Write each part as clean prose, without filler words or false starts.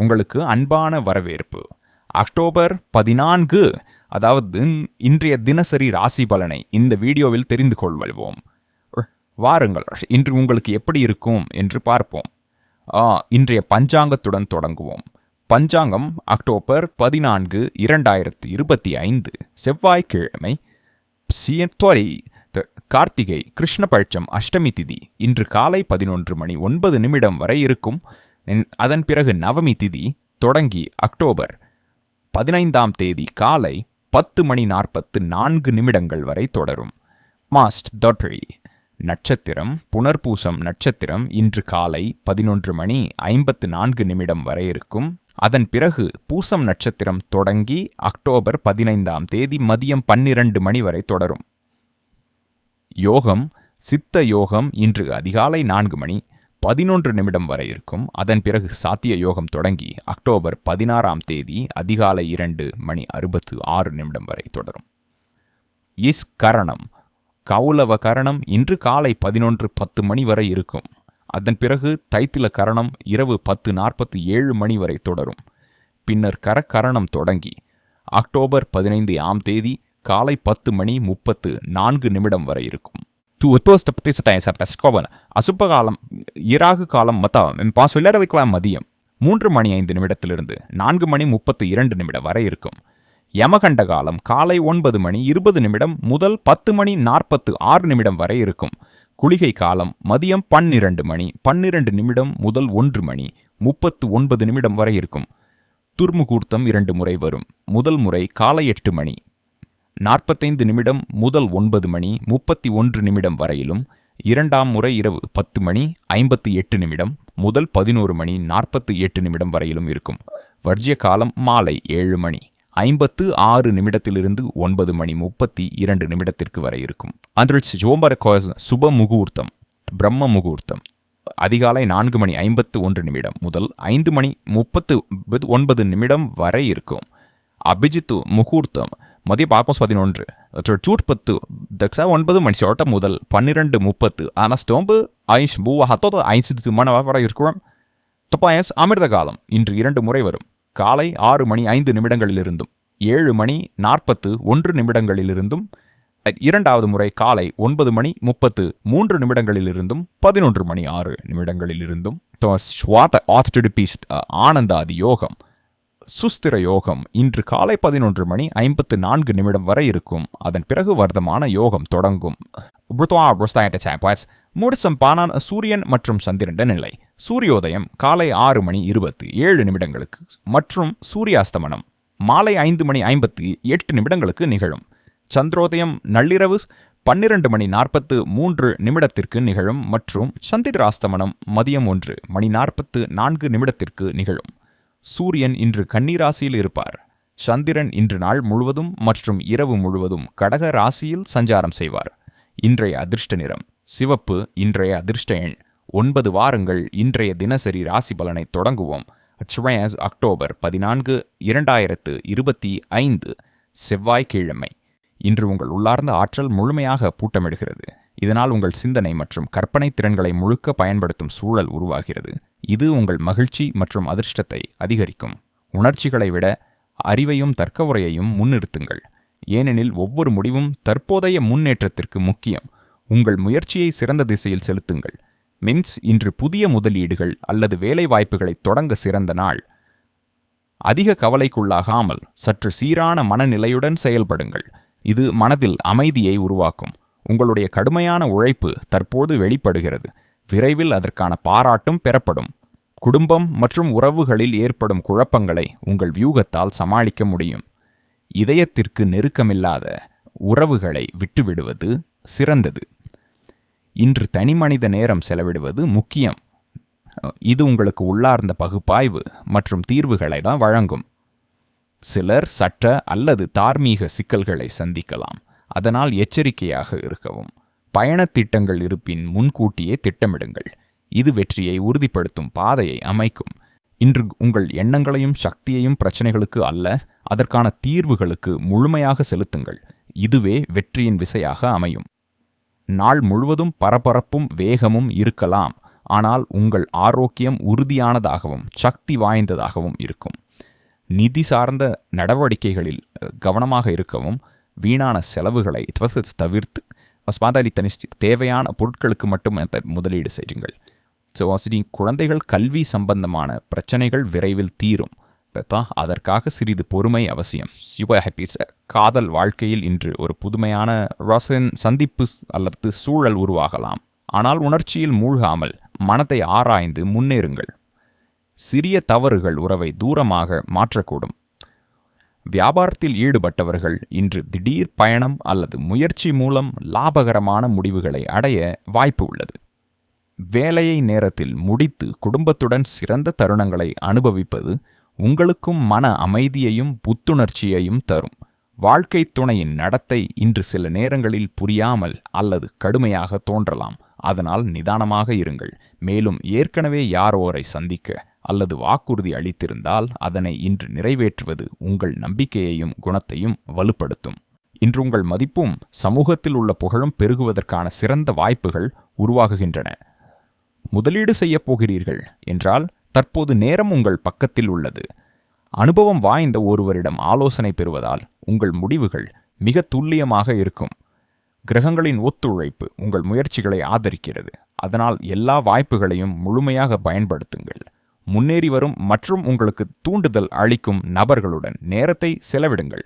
உங்களுக்கு அன்பான வரவேற்பு. அக்டோபர் 14, அதாவது இன்றைய தினசரி ராசி பலனை இந்த வீடியோவில் தெரிந்து கொள்வோம். வாருங்கள், இன்று உங்களுக்கு எப்படி இருக்கும் என்று பார்ப்போம். இன்றைய பஞ்சாங்கத்துடன் தொடங்குவோம். பஞ்சாங்கம் அக்டோபர் 14, 2025, செவ்வாய்க்கிழமை, கார்த்திகை, கிருஷ்ணபட்சம், அஷ்டமி திதி. இன்று காலை 11:09 வரை இருக்கும். அதன் பிறகு நவமி திதி தொடங்கி அக்டோபர் 15 காலை 10:44 வரை தொடரும். மாஸ்ட் டாட்ரி நட்சத்திரம் புனர்பூசம் நட்சத்திரம் இன்று காலை 11:54 வரை இருக்கும். அதன் பிறகு பூசம் நட்சத்திரம் தொடங்கி அக்டோபர் 15 மதியம் 12 வரை தொடரும். யோகம் சித்த யோகம் இன்று அதிகாலை 4:11 வரை இருக்கும். அதன் பிறகு சாத்திய யோகம் தொடங்கி அக்டோபர் 16 அதிகாலை 2:66 வரை தொடரும். கரணம் கௌலவ கரணம் இன்று காலை 11:10 வரை இருக்கும். அதன் பிறகு தைத்தில கரணம் இரவு 10:47 வரை தொடரும். பின்னர் கரணம் தொடங்கி அக்டோபர் 15 காலை 10:34 வரை இருக்கும். அசுப்பகாலம் இராகு காலம் மதியம் 3:05 4:32 வரை இருக்கும். யமகண்ட காலம் காலை 9:20 முதல் 10:46 வரை இருக்கும். குளிகை காலம் மதியம் 12:12 முதல் 1:39 வரை இருக்கும். துர்முகூர்த்தம் 2 முறை வரும். முதல் முறை காலை 8:45 முதல் 9:31 வரையிலும், இரண்டாம் முறை இரவு 10:58 முதல் 11:48 வரையிலும் இருக்கும். வர்ஜ்ய காலம் மாலை 7:56 9:32 வரை இருக்கும். சுப முகூர்த்தம் பிரம்ம முகூர்த்தம் அதிகாலை 4:51 முதல் 5:39 வரை இருக்கும். அபிஜித்து முகூர்த்தம் மதிய 11 சூட்பத்து 9 முதல் 12:30 வரை இருக்கும். அமிர்த காலம் இன்று 2 முறை வரும். காலை 6:05 7:41 இரண்டாவது முறை காலை 9:33 11:06 ஆனந்தாதி யோகம் சுஸ்திர யோகம் இன்று காலை 11:54 வரை இருக்கும். அதன் பிறகு வர்த்தமான யோகம் தொடங்கும். சூரியன் மற்றும் சந்திரன் நிலை. சூரியோதயம் காலை 6:27 மற்றும் சூரியாஸ்தமனம் மாலை 5:58 நிகழும். சந்திரோதயம் நள்ளிரவு 12:43 நிகழும் மற்றும் சந்திராஸ்தமனம் மதியம் 1:44 நிகழும். சூரியன் இன்று கன்னிராசியில் இருப்பார். சந்திரன் இன்று நாள் முழுவதும் மற்றும் இரவு முழுவதும் கடக ராசியில் சஞ்சாரம் செய்வார். இன்றைய அதிர்ஷ்ட நிறம் சிவப்பு. இன்றைய அதிர்ஷ்ட எண் 9. வாருங்கள், இன்றைய தினசரி ராசி பலனை தொடங்குவோம். அக்டோபர் 14, 2025, செவ்வாய்க்கிழமை. இன்று உங்கள் உள்ளார்ந்த ஆற்றல் முழுமையாக பூட்டமிடுகிறது. இதனால் உங்கள் சிந்தனை மற்றும் கற்பனை திறன்களை முழுக்க பயன்படுத்தும் சூழல் உருவாகிறது. இது உங்கள் மகிழ்ச்சி மற்றும் அதிர்ஷ்டத்தை அதிகரிக்கும். உணர்ச்சிகளை விட அறிவையும் தர்க்க உரையையும் முன்னிறுத்துங்கள். ஏனெனில் ஒவ்வொரு முடிவும் தற்போதைய முன்னேற்றத்திற்கு முக்கியம். உங்கள் முயற்சியை சிறந்த திசையில் செலுத்துங்கள். இன்று புதிய முதலீடுகள் அல்லது வேலை வாய்ப்புகளை தொடங்க சிறந்த நாள். அதிக கவலைக்குள்ளாகாமல் சற்று சீரான மனநிலையுடன் செயல்படுங்கள். இது மனதில் அமைதியை உருவாக்கும். உங்களுடைய கடுமையான உழைப்பு தற்போது வெளிப்படுகிறது. விரைவில் அதற்கான பாராட்டும் பெறப்படும். குடும்பம் மற்றும் உறவுகளில் ஏற்படும் குழப்பங்களை உங்கள் வியூகத்தால் சமாளிக்க முடியும். இதயத்திற்கு நெருக்கமில்லாத உறவுகளை விட்டுவிடுவது சிறந்தது. இன்று தனிமனித நேரம் செலவிடுவது முக்கியம். இது உங்களுக்கு உள்ளார்ந்த பகுப்பாய்வு மற்றும் தீர்வுகளை தான் வழங்கும். சிலர் சட்ட அல்லது தார்மீக சிக்கல்களை சந்திக்கலாம். அதனால் எச்சரிக்கையாக இருக்கவும். பயணத் திட்டங்கள் இருப்பின் முன்கூட்டியே திட்டமிடுங்கள். இது வெற்றியை உறுதிப்படுத்தும் பாதையை அமைக்கும். இன்று உங்கள் எண்ணங்களையும் சக்தியையும் பிரச்சனைகளுக்கு அல்ல, அதற்கான தீர்வுகளுக்கு முழுமையாக செலுத்துங்கள். இதுவே வெற்றியின் விசையாக அமையும். நாள் முழுவதும் பரபரப்பும் வேகமும் இருக்கலாம். ஆனால் உங்கள் ஆரோக்கியம் உறுதியானதாகவும் சக்தி வாய்ந்ததாகவும் இருக்கும். நிதி சார்ந்த நடவடிக்கைகளில் கவனமாக இருக்கவும், வீணான செலவுகளை தவிர்த்து தேவையான பொருட்களுக்கு மட்டும் முதலீடு செய்யுங்கள். குழந்தைகள் கல்வி சம்பந்தமான பிரச்சனைகள் விரைவில் தீரும். அதற்காக சிறிது பொறுமை அவசியம். காதல் வாழ்க்கையில் இன்று ஒரு புதுமையான சந்திப்பு அல்லது சூழல் உருவாகலாம். ஆனால் உணர்ச்சியில் மூழ்காமல் மனத்தை ஆராய்ந்து முன்னேறுங்கள். சிறிய தவறுகள் உறவை தூரமாக மாற்றக்கூடும். வியாபாரத்தில் ஈடுபட்டவர்கள் இன்று திடீர் பயணம் அல்லது முயற்சி மூலம் லாபகரமான முடிவுகளை அடைய வாய்ப்பு உள்ளது. வேலையை நேரத்தில் முடித்து குடும்பத்துடன் சிறந்த தருணங்களை அனுபவிப்பது உங்களுக்கும் மன அமைதியையும் புத்துணர்ச்சியையும் தரும். வாழ்க்கை துணையின் நடத்தை இன்று சில நேரங்களில் புரியாமல் அல்லது கடுமையாக தோன்றலாம். அதனால் நிதானமாக இருங்கள். மேலும் ஏற்கனவே யாரோரை சந்திக்க அல்லது வாக்குறுதி அளித்திருந்தால் அதனை இன்று நிறைவேற்றுவது உங்கள் நம்பிக்கையையும் குணத்தையும் வலுப்படுத்தும். இன்று உங்கள் மதிப்பும் சமூகத்தில் உள்ள புகழும் பெருகுவதற்கான சிறந்த வாய்ப்புகள் உருவாகுகின்றன. முதலீடு செய்யப் போகிறீர்கள் என்றால் தற்போது நேரம் உங்கள் பக்கத்தில் உள்ளது. அனுபவம் வாய்ந்த ஒருவரிடம் ஆலோசனை பெறுவதால் உங்கள் முடிவுகள் மிக துல்லியமாக இருக்கும். கிரகங்களின் ஒத்துழைப்பு உங்கள் முயற்சிகளை ஆதரிக்கிறது. அதனால் எல்லா வாய்ப்புகளையும் முழுமையாக பயன்படுத்துங்கள். முன்னேறி வரும் மற்றும் உங்களுக்கு தூண்டுதல் அளிக்கும் நபர்களுடன் நேரத்தை செலவிடுங்கள்.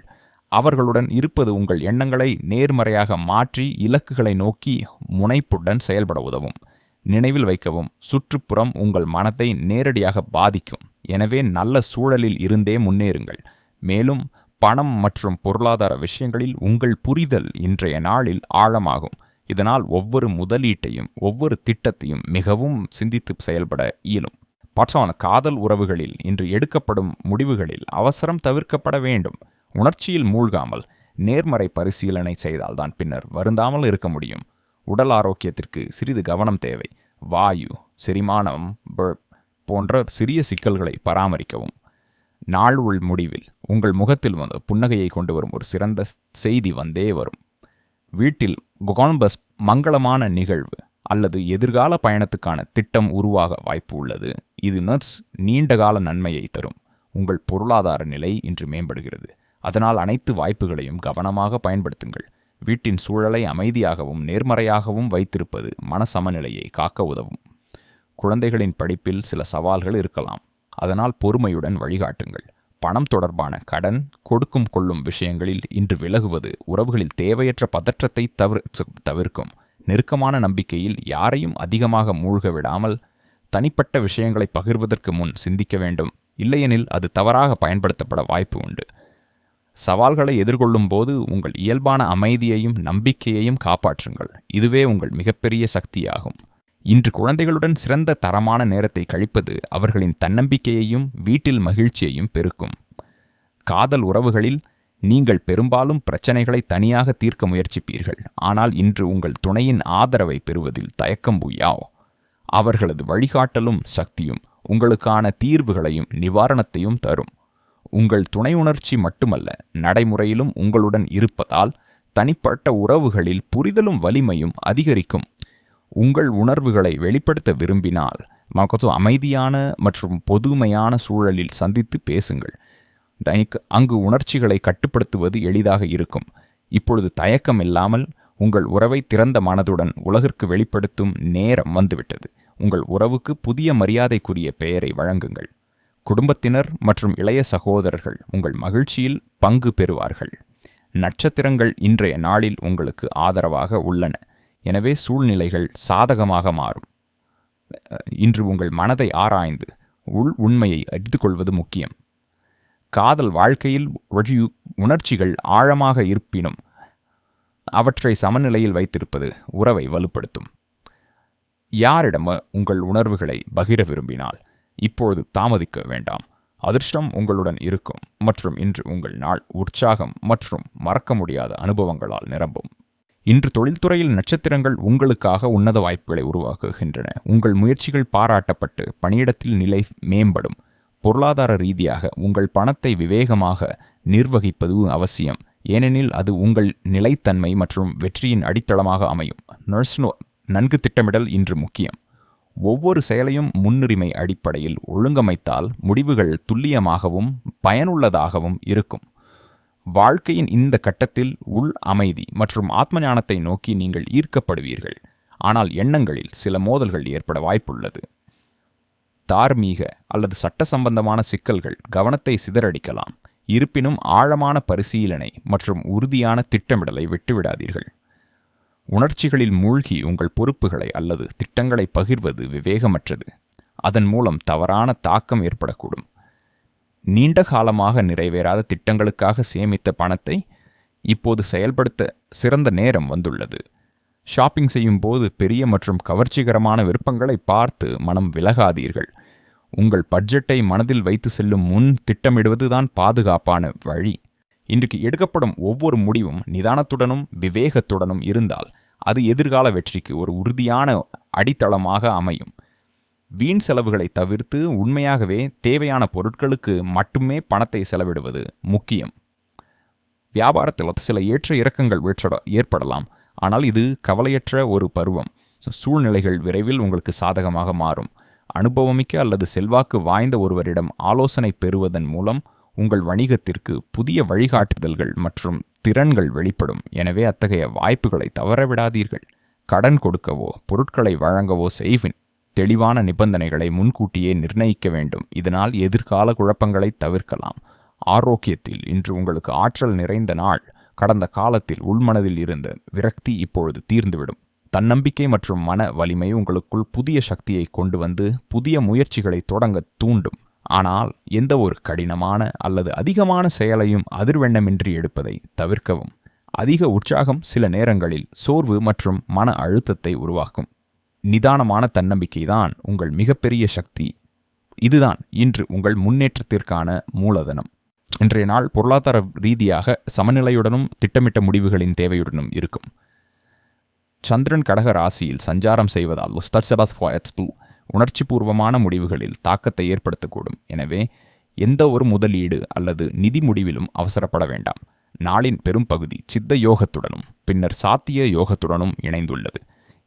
அவர்களுடன் இருப்பது உங்கள் எண்ணங்களை நேர்மறையாக மாற்றி இலக்குகளை நோக்கி முனைப்புடன் செயல்பட உதவும். நினைவில் வைக்கவும், சுற்றுப்புறம் உங்கள் மனத்தை நேரடியாக பாதிக்கும். எனவே நல்ல சூழலில் இருந்தே முன்னேறுங்கள். மேலும் பணம் மற்றும் பொருளாதார விஷயங்களில் உங்கள் புரிதல் இன்றைய நாளில் ஆழமாகும். இதனால் ஒவ்வொரு முதலீட்டையும் ஒவ்வொரு திட்டத்தையும் மிகவும் சிந்தித்து செயல்பட இயலும். காதல் உறவுகளில் இன்று எடுக்கப்படும் முடிவுகளில் அவசரம் தவிர்க்கப்பட வேண்டும். உணர்ச்சியில் மூழ்காமல் நேர்மறை பரிசீலனை செய்தால்தான் பின்னர் வருந்தாமல் இருக்க முடியும். உடல் ஆரோக்கியத்திற்கு சிறிது கவனம் தேவை. வாயு, செரிமானம் போன்ற சிறிய சிக்கல்களை பராமரிக்கவும். நாள் முடிவில் உங்கள் முகத்தில் வந்து புன்னகையை கொண்டு வரும் ஒரு சிறந்த செய்தி வந்தே வரும். வீட்டில் கோல்பஸ் மங்களமான நிகழ்வு அல்லது எதிர்கால பயணத்துக்கான திட்டம் உருவாக வாய்ப்பு உள்ளது. இது நீண்டகால நன்மையை தரும். உங்கள் பொருளாதார நிலை இன்று மேம்படுகிறது. அதனால் அனைத்து வாய்ப்புகளையும் கவனமாக பயன்படுத்துங்கள். வீட்டின் சூழலை அமைதியாகவும் நேர்மறையாகவும் வைத்திருப்பது மன சமநிலையை காக்க உதவும். குழந்தைகளின் படிப்பில் சில சவால்கள் இருக்கலாம். அதனால் பொறுமையுடன் வழிகாட்டுங்கள். பணம் தொடர்பான கடன், கொடுக்கும் கொள்ளும் விஷயங்களில் இன்று விலகுவது உறவுகளில் தேவையற்ற பதற்றத்தை தவிர்க்கும். நெருக்கமான நம்பிக்கையில் யாரையும் அதிகமாக மூழ்க விடாமல் தனிப்பட்ட விஷயங்களை பகிர்வதற்கு முன் சிந்திக்க வேண்டும். இல்லையெனில் அது தவறாக பயன்படுத்தப்பட வாய்ப்பு உண்டு. சவால்களை எதிர்கொள்ளும் போது உங்கள் இயல்பான அமைதியையும் நம்பிக்கையையும் காப்பாற்றுங்கள். இதுவே உங்கள் மிகப்பெரிய சக்தியாகும். இன்று குழந்தைகளுடன் சிறந்த தரமான நேரத்தை கழிப்பது அவர்களின் தன்னம்பிக்கையையும் வீட்டில் மகிழ்ச்சியையும் பெருக்கும். காதல் உறவுகளில் நீங்கள் பெரும்பாலும் பிரச்சனைகளை தனியாக தீர்க்க முயற்சிப்பீர்கள். ஆனால் இன்று உங்கள் துணையின் ஆதரவை பெறுவதில் தயக்கம் புய்யாவோ. அவர்களது வழிகாட்டலும் சக்தியும் உங்களுக்கான தீர்வுகளையும் நிவாரணத்தையும் தரும். உங்கள் துணை உணர்ச்சி மட்டுமல்ல, நடைமுறையிலும் உங்களுடன் இருப்பதால் தனிப்பட்ட உறவுகளில் புரிதலும் வலிமையும் அதிகரிக்கும். உங்கள் உணர்வுகளை வெளிப்படுத்த விரும்பினால் அமைதியான மற்றும் பொதுமையான சூழலில் சந்தித்து பேசுங்கள். அங்கு உணர்ச்சிகளை கட்டுப்படுத்துவது எளிதாக இருக்கும். இப்பொழுது தயக்கம் இல்லாமல் உங்கள் உறவை திறந்த மனதுடன் உலகிற்கு வெளிப்படுத்தும் நேரம் வந்துவிட்டது. உங்கள் உறவுக்கு புதிய மரியாதைக்குரிய பெயரை வழங்குங்கள். குடும்பத்தினர் மற்றும் இளைய சகோதரர்கள் உங்கள் மகிழ்ச்சியில் பங்கு பெறுவார்கள். நட்சத்திரங்கள் இன்றைய நாளில் உங்களுக்கு ஆதரவாக உள்ளன. எனவே சூழ்நிலைகள் சாதகமாக மாறும். இன்று உங்கள் மனதை ஆராய்ந்து உண்மையை அறிந்து கொள்வது முக்கியம். காதல் வாழ்க்கையில் உணர்ச்சிகள் ஆழமாக இருப்பினும் அவற்றை சமநிலையில் வைத்திருப்பது உறவை வலுப்படுத்தும். யாரிடம் உங்கள் உணர்வுகளை பகிர விரும்பினால் இப்பொழுது தாமதிக்க வேண்டாம். அதிர்ஷ்டம் உங்களுடன் இருக்கும் மற்றும் இன்று உங்கள் நாள் உற்சாகம் மற்றும் மறக்க முடியாத அனுபவங்களால் நிரம்பும். இன்று தொழில்துறையில் நட்சத்திரங்கள் உங்களுக்காக உன்னத வாய்ப்புகளை உருவாக்குகின்றன. உங்கள் முயற்சிகள் பாராட்டப்பட்டு பணியிடத்தில் நிலை மேம்படும். பொருளாதார ரீதியாக உங்கள் பணத்தை விவேகமாக நிர்வகிப்பது அவசியம். ஏனெனில் அது உங்கள் நிலைத்தன்மை மற்றும் வெற்றியின் அடித்தளமாக அமையும். நன்கு திட்டமிடல் இன்று முக்கியம். ஒவ்வொரு செயலையும் முன்னுரிமை அடிப்படையில் ஒழுங்கமைத்தால் முடிவுகள் துல்லியமாகவும் பயனுள்ளதாகவும் இருக்கும். வாழ்க்கையின் இந்த கட்டத்தில் உள் அமைதி மற்றும் ஆத்ம ஞானத்தை நோக்கி நீங்கள் ஈர்க்கப்படுவீர்கள். ஆனால் எண்ணங்களில் சில மோதல்கள் ஏற்பட வாய்ப்புள்ளது. தார்மீக அல்லது சட்ட சம்பந்தமான சிக்கல்கள் கவனத்தை சிதறடிக்கலாம். இருப்பினும் ஆழமான பரிசீலனை மற்றும் உறுதியான திட்டமிடலை விட்டுவிடாதீர்கள். உணர்ச்சிகளில் மூழ்கி உங்கள் பொறுப்புகளை அல்லது திட்டங்களை பகிர்வது விவேகமற்றது. அதன் மூலம் தவறான தாக்கம் ஏற்படக்கூடும். நீண்ட காலமாக நிறைவேறாத திட்டங்களுக்காக சேமித்த பணத்தை இப்போது செயல்படுத்த சிறந்த நேரம் வந்துள்ளது. ஷாப்பிங் செய்யும் போது பெரிய மற்றும் கவர்ச்சிகரமான விருப்பங்களை பார்த்து மனம் விலகாதீர்கள். உங்கள் பட்ஜெட்டை மனதில் வைத்து செல்லும் முன் திட்டமிடுவதுதான் பாதுகாப்பான வழி. இன்றைக்கு எடுக்கப்படும் ஒவ்வொரு முடிவும் நிதானத்துடனும் விவேகத்துடனும் இருந்தால் அது எதிர்கால வெற்றிக்கு ஒரு உறுதியான அடித்தளமாக அமையும். வீண் செலவுகளை தவிர்த்து உண்மையாகவே தேவையான பொருட்களுக்கு மட்டுமே பணத்தை செலவிடுவது முக்கியம். வியாபாரத்தில் சில ஏற்ற இறக்கங்கள் ஏற்படலாம், ஆனால் இது கவலையற்ற ஒரு பருவம். சூழ்நிலைகள் விரைவில் உங்களுக்கு சாதகமாக மாறும். அனுபவமிக்க அல்லது செல்வாக்கு வாய்ந்த ஒருவரிடம் ஆலோசனை பெறுவதன் மூலம் உங்கள் வணிகத்திற்கு புதிய வழிகாட்டுதல்கள் மற்றும் திறன்கள் வெளிப்படும். எனவே அத்தகைய வாய்ப்புகளை தவறவிடாதீர்கள். கடன் கொடுக்கவோ பொருட்களை வழங்கவோ செய்வின் தெளிவான நிபந்தனைகளை முன்கூட்டியே நிர்ணயிக்க வேண்டும். இதனால் எதிர்கால குழப்பங்களை தவிர்க்கலாம். ஆரோக்கியத்தில் இன்று உங்களுக்கு ஆற்றல் நிறைந்த நாள். கடந்த காலத்தில் உள்மனதில் இருந்த விரக்தி இப்பொழுது தீர்ந்துவிடும். தன்னம்பிக்கை மற்றும் மன வலிமை உங்களுக்குள் புதிய சக்தியை கொண்டு வந்து புதிய முயற்சிகளை தொடங்க தூண்டும். ஆனால் எந்த ஒரு கடினமான அல்லது அதிகமான செயலையும் அதிர்வெண்ணமின்றி எடுப்பதை தவிர்க்கவும். அதிக உற்சாகம் சில நேரங்களில் சோர்வு மற்றும் மன அழுத்தத்தை உருவாக்கும். நிதானமான தன்னம்பிக்கைதான் உங்கள் மிகப்பெரிய சக்தி. இதுதான் இன்று உங்கள் முன்னேற்றத்திற்கான மூலதனம். இன்றைய நாள் பொருளாதார ரீதியாக சமநிலையுடனும் திட்டமிட்ட முடிவுகளின் தேவையுடனும் இருக்கும். சந்திரன் கடக ராசியில் சஞ்சாரம் செய்வதால் உணர்ச்சி பூர்வமான முடிவுகளில் தாக்கத்தை ஏற்படுத்தக்கூடும். எனவே எந்த ஒரு முதலீடு அல்லது நிதி முடிவிலும் அவசரப்பட வேண்டாம். நாளின் பெரும் பகுதி சித்த யோகத்துடனும் பின்னர் சாத்திய யோகத்துடனும் இணைந்துள்ளது.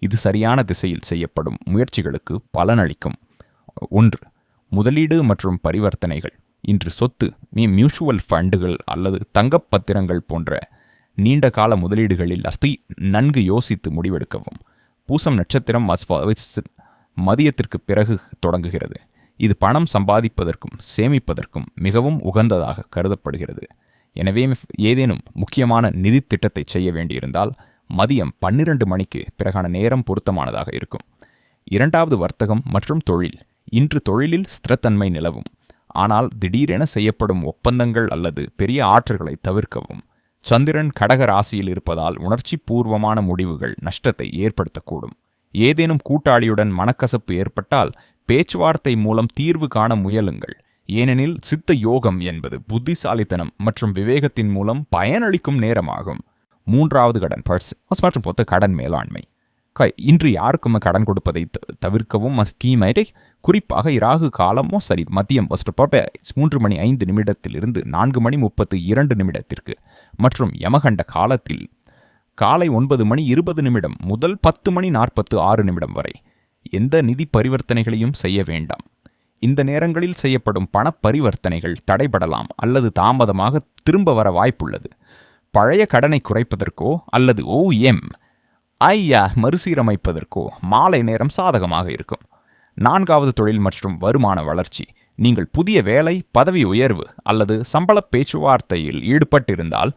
இது சரியான திசையில் செய்யப்படும் முயற்சிகளுக்கு பலனளிக்கும். 1. முதலீடு மற்றும் பரிவர்த்தனைகள். இன்று சொத்து, மியூச்சுவல் ஃபண்டுகள் அல்லது தங்கப் பத்திரங்கள் போன்ற நீண்ட கால முதலீடுகளில் நன்கு யோசித்து முடிவெடுக்கவும். பூசம் நட்சத்திரம் மதியத்திற்கு பிறகு தொடங்குகிறது. இது பணம் சம்பாதிப்பதற்கும் சேமிப்பதற்கும் மிகவும் உகந்ததாக கருதப்படுகிறது. எனவே ஏதேனும் முக்கியமான நிதி திட்டத்தை செய்ய வேண்டியிருந்தால் மதியம் 12 மணிக்கு பிறகான நேரம் பொருத்தமானதாக இருக்கும். 2. வர்த்தகம் மற்றும் தொழில். இன்று தொழிலில் ஸ்திரத்தன்மை நிலவும். ஆனால் திடீரென செய்யப்படும் ஒப்பந்தங்கள் அல்லது பெரிய ஆற்றல்களை தவிர்க்கவும். சந்திரன் கடக ராசியில் இருப்பதால் உணர்ச்சி பூர்வமான முடிவுகள் நஷ்டத்தை ஏற்படுத்தக்கூடும். ஏதேனும் கூட்டாளியுடன் மனக்கசப்பு ஏற்பட்டால் பேச்சுவார்த்தை மூலம் தீர்வு காண முயலுங்கள். ஏனெனில் சித்த யோகம் என்பது புத்திசாலித்தனம் மற்றும் விவேகத்தின் மூலம் பயனளிக்கும் நேரமாகும். 3. கடன் மேலாண்மை. இன்று யாருக்குமே கடன் கொடுப்பதை தவிர்க்கவும் குறிப்பாக இராகு காலமோ மதியம் 3:05 4:32 மற்றும் யமகண்ட காலத்தில் காலை 9:20 முதல் 10:46 வரை எந்த நிதி பரிவர்த்தனைகளையும் செய்ய வேண்டாம். இந்த நேரங்களில் செய்யப்படும் பண பரிவர்த்தனைகள் தடைபடலாம் அல்லது தாமதமாக திரும்ப வர வாய்ப்புள்ளது. பழைய கடனை குறைப்பதற்கோ அல்லது மறுசீரமைப்பதற்கோ மாலை நேரம் சாதகமாக இருக்கும். 4. தொழில் மற்றும் வருமான வளர்ச்சி. நீங்கள் புதிய வேலை, பதவி உயர்வு அல்லது சம்பள பேச்சுவார்த்தையில் ஈடுபட்டிருந்தால்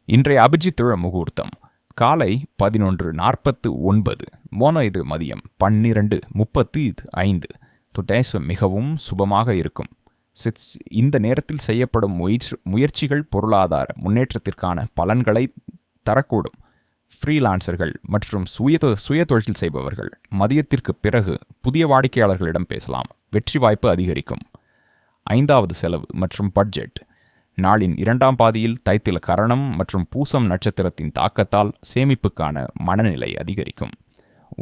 இன்றைய அபிஜித் முகூர்த்தம் காலை 11:49 இது மதியம் 12:35 மிகவும் சுபமாக இருக்கும். இந்த நேரத்தில் செய்யப்படும் முயற்சிகள் பொருளாதார முன்னேற்றத்திற்கான பலன்களை தரக்கூடும். ஃப்ரீலான்சர்கள் மற்றும் சுய தொழில் செய்பவர்கள் மதியத்திற்கு பிறகு புதிய வாடிக்கையாளர்களிடம் பேசலாம். வெற்றி வாய்ப்பு அதிகரிக்கும். 5. செலவு மற்றும் பட்ஜெட். நாளின் 2ஆம் பாதியில் தைத்தில கரணம் மற்றும் பூசம் நட்சத்திரத்தின் தாக்கத்தால் சேமிப்புக்கான மனநிலை அதிகரிக்கும்.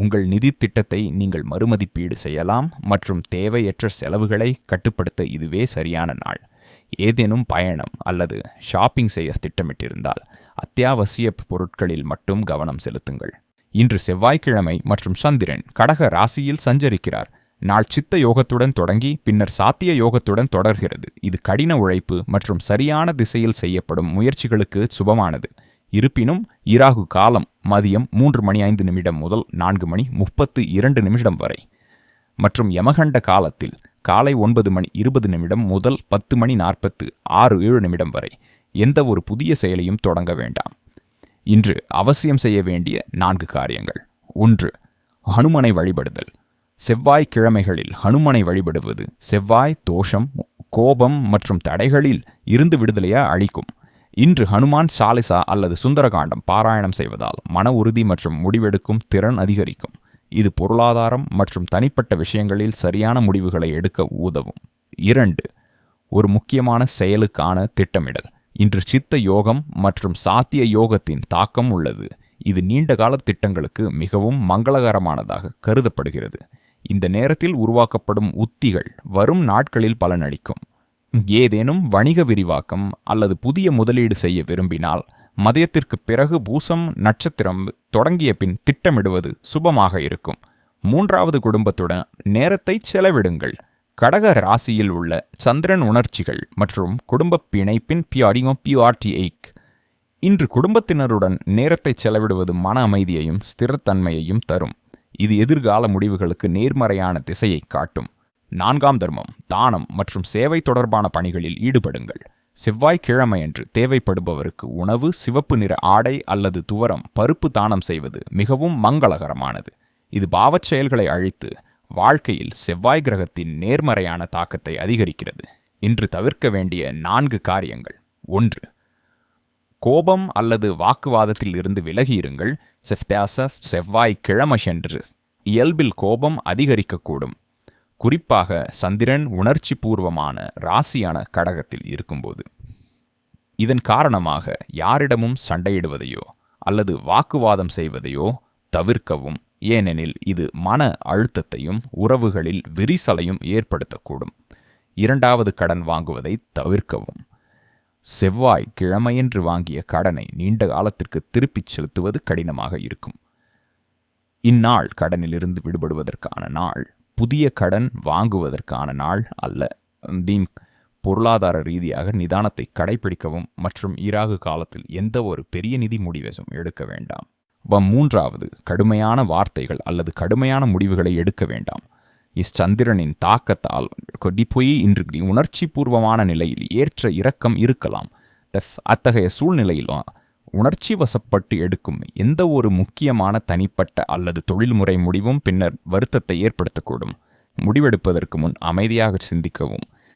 உங்கள் நிதி திட்டத்தை நீங்கள் மறுமதிப்பீடு செய்யலாம் மற்றும் தேவையற்ற செலவுகளை கட்டுப்படுத்த இதுவே சரியான நாள். ஏதேனும் பயணம் அல்லது ஷாப்பிங் செய்ய திட்டமிட்டிருந்தால் அத்தியாவசிய பொருட்களில் மட்டும் கவனம் செலுத்துங்கள். இன்று செவ்வாய்க்கிழமை மற்றும் சந்திரன் கடக ராசியில் சஞ்சரிக்கிறார். நாள் சித்த யோகத்துடன் தொடங்கி பின்னர் சாத்திய யோகத்துடன் தொடர்கிறது. இது கடின உழைப்பு மற்றும் சரியான திசையில் செய்யப்படும் முயற்சிகளுக்கு சுபமானது. இருப்பினும் இராகு காலம் மதியம் 3:05 முதல் 4:32 வரை மற்றும் யமகண்ட காலத்தில் காலை 9:20 முதல் 10:46 வரை எந்த ஒரு புதிய செயலையும் தொடங்க வேண்டாம். இன்று அவசியம் செய்ய வேண்டிய 4 காரியங்கள். 1. ஹனுமனை வழிபடுதல். செவ்வாய்க்கிழமைகளில் ஹனுமனை வழிபடுவது செவ்வாய் தோஷம், கோபம் மற்றும் தடைகளில் இருந்து விடுதலையை அளிக்கும். இன்று ஹனுமான் சாலிசா அல்லது சுந்தரகாண்டம் பாராயணம் செய்வதால் மன உறுதி மற்றும் முடிவெடுக்கும் திறன் அதிகரிக்கும். இது பொருளாதாரம் மற்றும் தனிப்பட்ட விஷயங்களில் சரியான முடிவுகளை எடுக்க உதவும். 2. ஒரு முக்கியமான செயலுக்கான திட்டமிடல். இன்று சித்த யோகம் மற்றும் சாத்திய யோகத்தின் தாக்கம் உள்ளது. இது நீண்டகால திட்டங்களுக்கு மிகவும் மங்களகரமானதாக கருதப்படுகிறது. இந்த நேரத்தில் உருவாக்கப்படும் உத்திகள் வரும் நாட்களில் பலனளிக்கும். ஏதேனும் வணிக விரிவாக்கம் அல்லது புதிய முதலீடு செய்ய விரும்பினால் மதியத்திற்கு பிறகு பூசம் நட்சத்திரம் தொடங்கிய பின் திட்டமிடுவது சுபமாக இருக்கும். 3. குடும்பத்துடன் நேரத்தை செலவிடுங்கள். கடக ராசியில் உள்ள சந்திரன் உணர்ச்சிகள் மற்றும் குடும்ப பிணைப்பின் பிஆர்டிஐக். இன்று குடும்பத்தினருடன் நேரத்தை செலவிடுவது மன அமைதியையும் ஸ்திரத்தன்மையையும் தரும். இது எதிர்கால முடிவுகளுக்கு நேர்மறையான திசையை காட்டும். 4. தர்மம், தானம் மற்றும் சேவை தொடர்பான பணிகளில் ஈடுபடுங்கள். செவ்வாய்க்கிழமையன்று தேவைப்படுபவருக்கு உணவு, சிவப்பு நிற ஆடை அல்லது துவரம், பருப்பு தானம் செய்வது மிகவும் மங்களகரமானது. இது பாவச் செயல்களை அழித்து வாழ்க்கையில் செவ்வாய் கிரகத்தின் நேர்மறையான தாக்கத்தை அதிகரிக்கிறது. இன்று தவிர்க்க வேண்டிய 4 காரியங்கள். 1. கோபம் அல்லது வாக்குவாதத்தில் இருந்து விலகியிருங்கள். செவ்வாய்க்கிழமையன்று இயல்பில் கோபம் அதிகரிக்கக்கூடும். குறிப்பாக சந்திரன் உணர்ச்சி பூர்வமான ராசியான கடகத்தில் இருக்கும்போது. இதன் காரணமாக யாரிடமும் சண்டையிடுவதையோ அல்லது வாக்குவாதம் செய்வதையோ தவிர்க்கவும். ஏனெனில் இது மன அழுத்தத்தையும் உறவுகளில் விரிசலையும் ஏற்படுத்தக்கூடும். 2. கடன் வாங்குவதை தவிர்க்கவும். செவ்வாய்க்கிழமையன்று வாங்கிய கடனை நீண்ட காலத்திற்கு திருப்பிச் செலுத்துவது கடினமாக இருக்கும். இந்நாள் கடனிலிருந்து விடுபடுவதற்கான நாள், புதிய கடன் வாங்குவதற்கான நாள் அல்ல. பொருளாதார ரீதியாக நிதானத்தை கடைபிடிக்கவும் மற்றும் இராகு காலத்தில் எந்த ஒரு பெரிய நிதி முடிவையும் எடுக்க வேண்டாம். 3. கடுமையான வார்த்தைகள் அல்லது கடுமையான முடிவுகளை எடுக்க வேண்டாம். இச்சந்திரனின் தாக்கத்தால் கொடிப்போய் இன்று உணர்ச்சி பூர்வமான நிலையில் ஏற்ற இறக்கம் இருக்கலாம். அத்தகைய சூழ்நிலையில் உணர்ச்சி வசப்பட்டு எடுக்கும் எந்த ஒரு முக்கியமான தனிப்பட்ட அல்லது தொழில்முறை முடிவும் பின்னர் வருத்தத்தை ஏற்படுத்தக்கூடும். முடிவெடுப்பதற்கு முன் அமைதியாக சிந்திக்கவும்